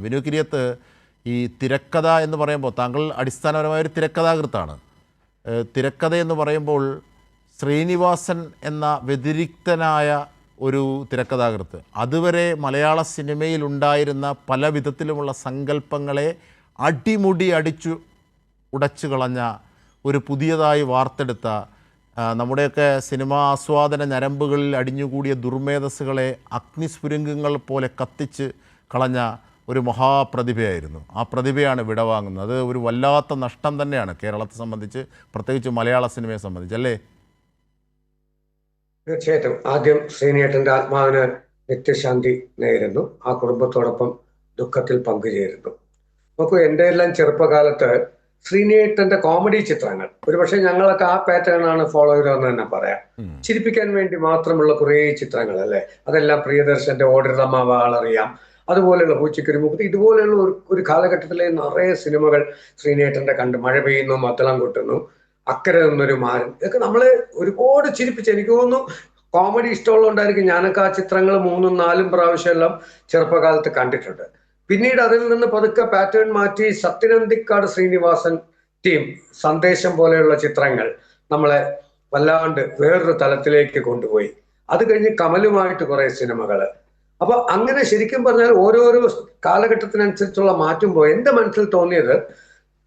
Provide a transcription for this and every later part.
വിനു കിരിയത്ത്, ഈ തിരക്കഥ എന്ന് പറയുമ്പോൾ താങ്കൾ അടിസ്ഥാനപരമായ ഒരു തിരക്കഥാകൃത്താണ്. തിരക്കഥ എന്ന് പറയുമ്പോൾ ശ്രീനിവാസൻ എന്ന വ്യതിരിക്തനായ ഒരു തിരക്കഥാകൃത്ത് അതുവരെ മലയാള സിനിമയിലുണ്ടായിരുന്ന പല വിധത്തിലുമുള്ള സങ്കല്പങ്ങളെ അടിമുടി ഉടച്ചു കളഞ്ഞ ഒരു പുതിയതായി വാർത്തെടുത്ത, നമ്മുടെയൊക്കെ സിനിമാ ആസ്വാദന ഞരമ്പുകളിൽ അടിഞ്ഞുകൂടിയ ദുർമേധസ്സുകളെ അഗ്നിസ്ഫുരംഗങ്ങൾ പോലെ കത്തിച്ച് കളഞ്ഞ ഒരു മഹാപ്രതിഭയായിരുന്നു. ആ പ്രതിഭയാണ് വിടവാങ്ങുന്നത്. അത് ഒരു വല്ലാത്ത നഷ്ടം തന്നെയാണ് കേരളത്തെ സംബന്ധിച്ച്, പ്രത്യേകിച്ച് മലയാള സിനിമയെ സംബന്ധിച്ച്, അല്ലേ? തീർച്ചയായിട്ടും. ആദ്യം ശ്രീനേട്ടന്റെ ആത്മാവിന് നിത്യശാന്തി നേരുന്നു. ആ കുടുംബത്തോടൊപ്പം ദുഃഖത്തിൽ പങ്കുചേരുന്നു. നോക്കൂ, എൻ്റെ എല്ലാം ചെറുപ്പകാലത്ത് ശ്രീനേട്ടന്റെ കോമഡി ചിത്രങ്ങൾ, ഒരുപക്ഷെ ഞങ്ങളൊക്കെ ആ പാറ്റേൺ ആണ് ഫോളോ ചെയ്തതെന്ന് തന്നെ പറയാം. ചിരിപ്പിക്കാൻ വേണ്ടി മാത്രമുള്ള കുറേ ചിത്രങ്ങൾ അല്ലേ, അതെല്ലാം പ്രിയദർശന്റെ ഓടിറമാവ ആളറിയാം, അതുപോലെയുള്ള പൂച്ചിക്കൊരു മുഖത്ത്, ഇതുപോലെയുള്ള ഒരു കാലഘട്ടത്തിലെ നിറയെ സിനിമകൾ ശ്രീനേട്ടന്റെ കണ്ട്, മഴ പെയ്യുന്നു, മദ്ദളം കൊട്ടുന്നു, അക്കരെ നിന്നൊരു മാരൻ, ഇതൊക്കെ നമ്മളെ ഒരുപാട് ചിരിപ്പിച്ച്. എനിക്ക് തോന്നുന്നു കോമഡി ഇഷ്ടമുള്ളതുകൊണ്ടായിരിക്കും ഞാനൊക്കെ ആ ചിത്രങ്ങൾ 3ഉം 4ഉം പ്രാവശ്യം എല്ലാം ചെറുപ്പകാലത്ത് കണ്ടിട്ടുണ്ട്. പിന്നീട് അതിൽ നിന്ന് പതുക്കെ പാറ്റേൺ മാറ്റി സത്യനന്ദിക്കാട് ശ്രീനിവാസൻ ടീം, സന്ദേശം പോലെയുള്ള ചിത്രങ്ങൾ നമ്മളെ വല്ലാണ്ട് വേറൊരു തലത്തിലേക്ക് കൊണ്ടുപോയി. അത് കഴിഞ്ഞ് കമലുമായിട്ട് കുറെ സിനിമകള്. അപ്പൊ അങ്ങനെ ശരിക്കും പറഞ്ഞാൽ ഓരോരോ കാലഘട്ടത്തിനനുസരിച്ചുള്ള മാറ്റം പോയി. എന്റെ മനസ്സിൽ തോന്നിയത്,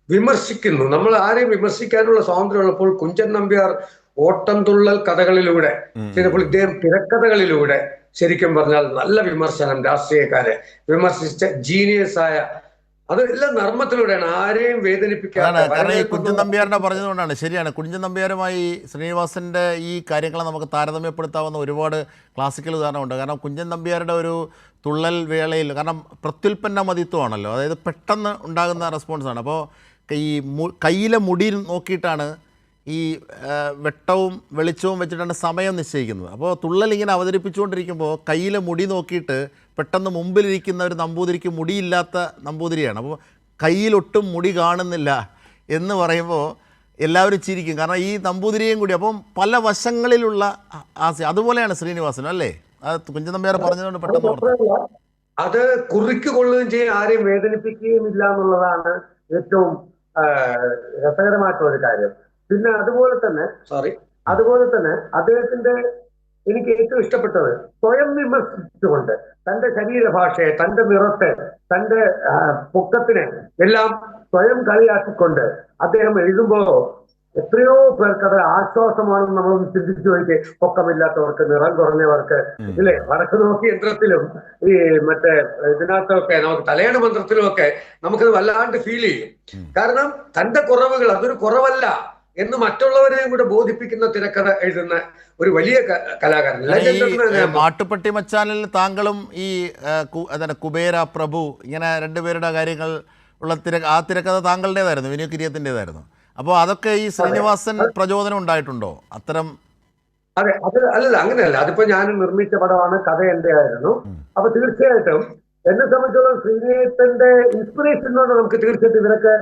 വിമർശിക്കുന്നു, നമ്മൾ ആരെയും വിമർശിക്കാനുള്ള സ്വാതന്ത്ര്യം ഉള്ളപ്പോൾ കുഞ്ചൻ നമ്പ്യാർ ഓട്ടംതുള്ളൽ കഥകളിലൂടെ ചിലപ്പോൾ ഇദ്ദേഹം തിരക്കഥകളിലൂടെ ശരിക്കും പറഞ്ഞാൽ നല്ല വിമർശനം, രാഷ്ട്രീയക്കാരെ വിമർശിച്ച ജീനിയസ് ആയ, അതെല്ലാം നർമ്മത്തിലൂടെയാണ്, ആരെയും വേദനിപ്പിക്കാതെ. കാരണം ഈ കുഞ്ചൻ നമ്പ്യാറിനെ പറഞ്ഞതുകൊണ്ടാണ്. ശരിയാണ്, കുഞ്ചൻ നമ്പ്യാരുമായി ശ്രീനിവാസന്റെ ഈ കാര്യങ്ങളെ നമുക്ക് താരതമ്യപ്പെടുത്താവുന്ന ഒരുപാട് ക്ലാസിക്കൽ ഉദാഹരണമുണ്ട്. കാരണം കുഞ്ചൻ നമ്പ്യാരുടെ ഒരു തുള്ളൽ വേളയിൽ, കാരണം പ്രത്യുൽപ്പന്ന മതിത്വമാണല്ലോ, അതായത് പെട്ടെന്ന് ഉണ്ടാകുന്ന റെസ്പോൺസാണ്. അപ്പോൾ ഈ കയ്യിലെ മുടി നോക്കിയിട്ടാണ് ഈ വെട്ടവും വെളിച്ചവും വെച്ചിട്ടാണ് സമയം നിശ്ചയിക്കുന്നത്. അപ്പോൾ തുള്ളൽ ഇങ്ങനെ അവതരിപ്പിച്ചുകൊണ്ടിരിക്കുമ്പോൾ കയ്യിലെ മുടി നോക്കിയിട്ട് പെട്ടെന്ന് മുമ്പിലിരിക്കുന്ന ഒരു നമ്പൂതിരിക്ക് മുടിയില്ലാത്ത നമ്പൂതിരിയാണ്. അപ്പോൾ കയ്യിലൊട്ടും മുടി കാണുന്നില്ല എന്ന് പറയുമ്പോൾ എല്ലാവരും ചിരിക്കും, കാരണം ഈ നമ്പൂതിരിയും കൂടി. അപ്പം പല വശങ്ങളിലുള്ള അതുപോലെയാണ് ശ്രീനിവാസനും, അല്ലേ? അത് കുഞ്ചൻ നമ്പ്യാർ പറഞ്ഞതുകൊണ്ട് പെട്ടെന്ന് അത് കുറിക്ക് കൊള്ളുകയും ചെയ്യും, ആരെയും വേദനിപ്പിക്കുകയും ഇല്ല എന്നുള്ളതാണ് ഏറ്റവും രസകരമായിട്ടുള്ള ഒരു കാര്യം. പിന്നെ അതുപോലെ തന്നെ അദ്ദേഹത്തിന്റെ എനിക്ക് ഏറ്റവും ഇഷ്ടപ്പെട്ടത്, സ്വയം വിമർശിച്ചുകൊണ്ട് തന്റെ ശരീരഭാഷയെ, തന്റെ നിറത്തെ, തന്റെ പൊക്കത്തിനെ എല്ലാം സ്വയം കളിയാക്കിക്കൊണ്ട് അദ്ദേഹം എഴുതുമ്പോ എത്രയോ പേർക്കത് ആശ്വാസമാണെന്ന് നമ്മളൊന്ന് ചിന്തിച്ചു നോക്കി. പൊക്കമില്ലാത്തവർക്ക്, നിറം കുറഞ്ഞവർക്ക്, ഇല്ലേ, വടക്ക് നോക്കി യന്ത്രത്തിലും ഈ മറ്റേ ഇതിനകത്തൊക്കെ നമുക്ക് തലയണ മന്ത്രത്തിലും ഒക്കെ നമുക്കത് വല്ലാണ്ട് ഫീൽ ചെയ്യും. കാരണം തന്റെ കുറവുകൾ അതൊരു കുറവല്ല എന്ന് മറ്റുള്ളവരെയും കൂടെ ബോധിപ്പിക്കുന്ന തിരക്കഥ എഴുതുന്ന ഒരു വലിയ കലാകാരൻ. മാട്ടുപ്പെട്ടി മച്ചാനിൽ താങ്കളും ഈ കുബേര പ്രഭു, ഇങ്ങനെ രണ്ടുപേരുടെ കാര്യങ്ങൾ ഉള്ള ആ തിരക്കഥ താങ്കളുടേതായിരുന്നു, വിനു കിരിയത്തിൻ്റെതായിരുന്നു. അപ്പോൾ അതൊക്കെ ഈ ശ്രീനിവാസൻ പ്രചോദനം ഉണ്ടായിട്ടുണ്ടോ അത്തരം? അതെ, അത് അല്ലല്ല, അങ്ങനെയല്ല. അതിപ്പോ ഞാൻ നിർമ്മിച്ച പടമാണ്, കഥ എന്റെ ആയിരുന്നു. അപ്പൊ തീർച്ചയായിട്ടും എന്നെ സംബന്ധിച്ചോളം ശ്രീനേട്ടന്റെ ഇൻസ്പിറേഷൻ കൊണ്ട് നമുക്ക് തീർച്ചയായിട്ടും ഇവരൊക്കെ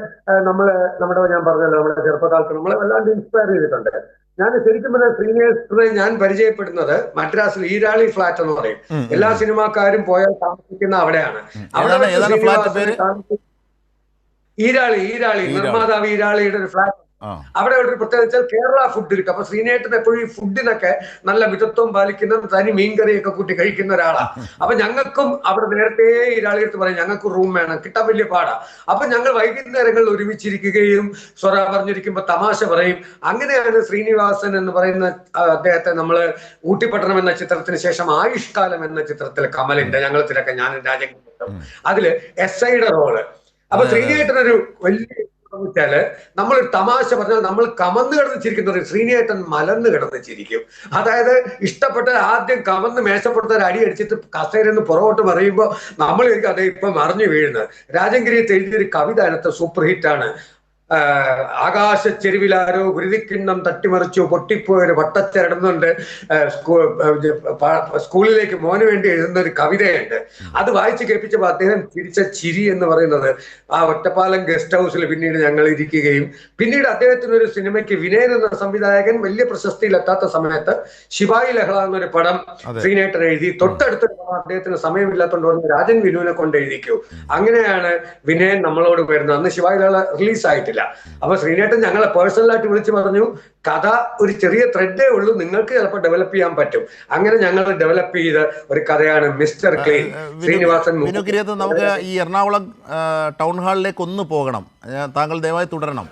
ഞാൻ പറഞ്ഞല്ലോ, നമ്മുടെ ചെറുപ്പകാലത്ത് നമ്മളെ വല്ലാണ്ട് ഇൻസ്പയർ ചെയ്തിട്ടുണ്ട്. ഞാൻ ശരിക്കും പറഞ്ഞാൽ ശ്രീനേട്ടനെ ഞാൻ പരിചയപ്പെടുന്നത് മദ്രാസിൽ ഈരാളി ഫ്ലാറ്റ് എന്ന് പറയും. എല്ലാ സിനിമാക്കാരും പോയാൽ താമസിക്കുന്ന അവിടെയാണ്. ഈരാളി നിർമ്മാതാവ് ഈരാളിയുടെ ഒരു ഫ്ലാറ്റ്. അവിടെ ഒരു പ്രത്യേകത വെച്ചാൽ കേരള ഫുഡ് കിട്ടും. അപ്പൊ ശ്രീനേട്ടൻ എപ്പോഴും ഈ ഫുഡിനൊക്കെ നല്ല മിതത്വം പാലിക്കുന്ന, തനി മീൻകറിയൊക്കെ കൂട്ടി കഴിക്കുന്ന ഒരാളാണ്. അപ്പൊ ഞങ്ങൾക്കും അവിടെ നേരത്തെ ഈരാളിയെടുത്ത് പറയും, ഞങ്ങൾക്ക് റൂം വേണം, കിട്ടാൻ വലിയ പാടാ. അപ്പൊ ഞങ്ങൾ വൈകുന്നേരങ്ങളിൽ ഒരുമിച്ചിരിക്കുകയും സ്വറ പറഞ്ഞിരിക്കുമ്പോ തമാശ പറയും. അങ്ങനെയാണ് ശ്രീനിവാസൻ എന്ന് പറയുന്ന അദ്ദേഹത്തെ നമ്മള് ഊട്ടിപ്പട്ടണം എന്ന ചിത്രത്തിന് ശേഷം ആയുഷ്കാലം എന്ന ചിത്രത്തിൽ കമലിന്റെ, ഞങ്ങൾ തിരക്കെ, ഞാനും രാജൻ, അതില് SIയുടെ റോള്. അപ്പൊ ശ്രീനേട്ടനൊരു വലിയ വെച്ചാല് നമ്മളൊരു തമാശ പറഞ്ഞാൽ നമ്മൾ കമന്ന് കിടന്ന് ചിരിക്കുന്നത്, ശ്രീനേട്ടൻ മലന്ന് കിടന്ന് ചിരിക്കും. അതായത് ഇഷ്ടപ്പെട്ട ആദ്യം കമന്ന് മേശപ്പെടുത്ത അടി അടിച്ചിട്ട് കസേരന്ന് പുറകോട്ട് മറിയുമ്പോൾ നമ്മൾ അതെ ഇപ്പൊ മറിഞ്ഞു വീഴുന്നത്. രാജൻഗിരിയത്ത് എഴുതിയൊരു കവിത അതിനകത്ത് സൂപ്പർ ഹിറ്റാണ്. ആകാശ ചെരുവിലാരോ ഗുരുതിക്കിണ്ണം തട്ടിമറിച്ചു പൊട്ടിപ്പോയൊരു വട്ടച്ചരടുന്നുണ്ട്. സ്കൂളിലേക്ക് മോന് വേണ്ടി എഴുതുന്ന ഒരു കവിതയുണ്ട്. അത് വായിച്ച് കേൾപ്പിച്ചപ്പോൾ അദ്ദേഹം ചിരിച്ച ചിരി എന്ന് പറയുന്നത് ആ ഒറ്റപ്പാലം ഗസ്റ്റ് ഹൗസിൽ പിന്നീട് ഞങ്ങൾ ഇരിക്കുകയും പിന്നീട് അദ്ദേഹത്തിന് ഒരു സിനിമയ്ക്ക് വിനയൻ എന്ന സംവിധായകൻ വലിയ പ്രശസ്തിയിലെത്താത്ത സമയത്ത് ശിവായി ലഹള എന്നൊരു പടം ശ്രീനേട്ടൻ എഴുതി. തൊട്ടടുത്തൊരു പടം അദ്ദേഹത്തിന് സമയമില്ലാത്തതുകൊണ്ട് പറഞ്ഞ് രാജൻ വിനുവിനെ കൊണ്ട് എഴുതിക്കൂ. അങ്ങനെയാണ് വിനയൻ നമ്മളോട് വരുന്നത്. അന്ന് ശിവായി ലഹള റിലീസായിട്ടില്ല. അപ്പൊ ശ്രീനേട്ടൻ ഞങ്ങളെ പേഴ്സണലായിട്ട് വിളിച്ചു പറഞ്ഞു, കഥ ഒരു ചെറിയ ത്രെഡേ ഉള്ളൂ, നിങ്ങൾക്ക് ചിലപ്പോൾ ഡെവലപ്പ് ചെയ്യാൻ പറ്റും. അങ്ങനെ ഞങ്ങൾ ഡെവലപ്പ് ചെയ്ത ഒരു കഥയാണ് മിസ്റ്റർ ക്ലീൻ. ശ്രീനിവാസൻ നമുക്ക് ഈ എറണാകുളം ടൗൺ ഹാളിലേക്ക് ഒന്ന് പോകണം. താങ്കൾ ദയവായി തുടരണം.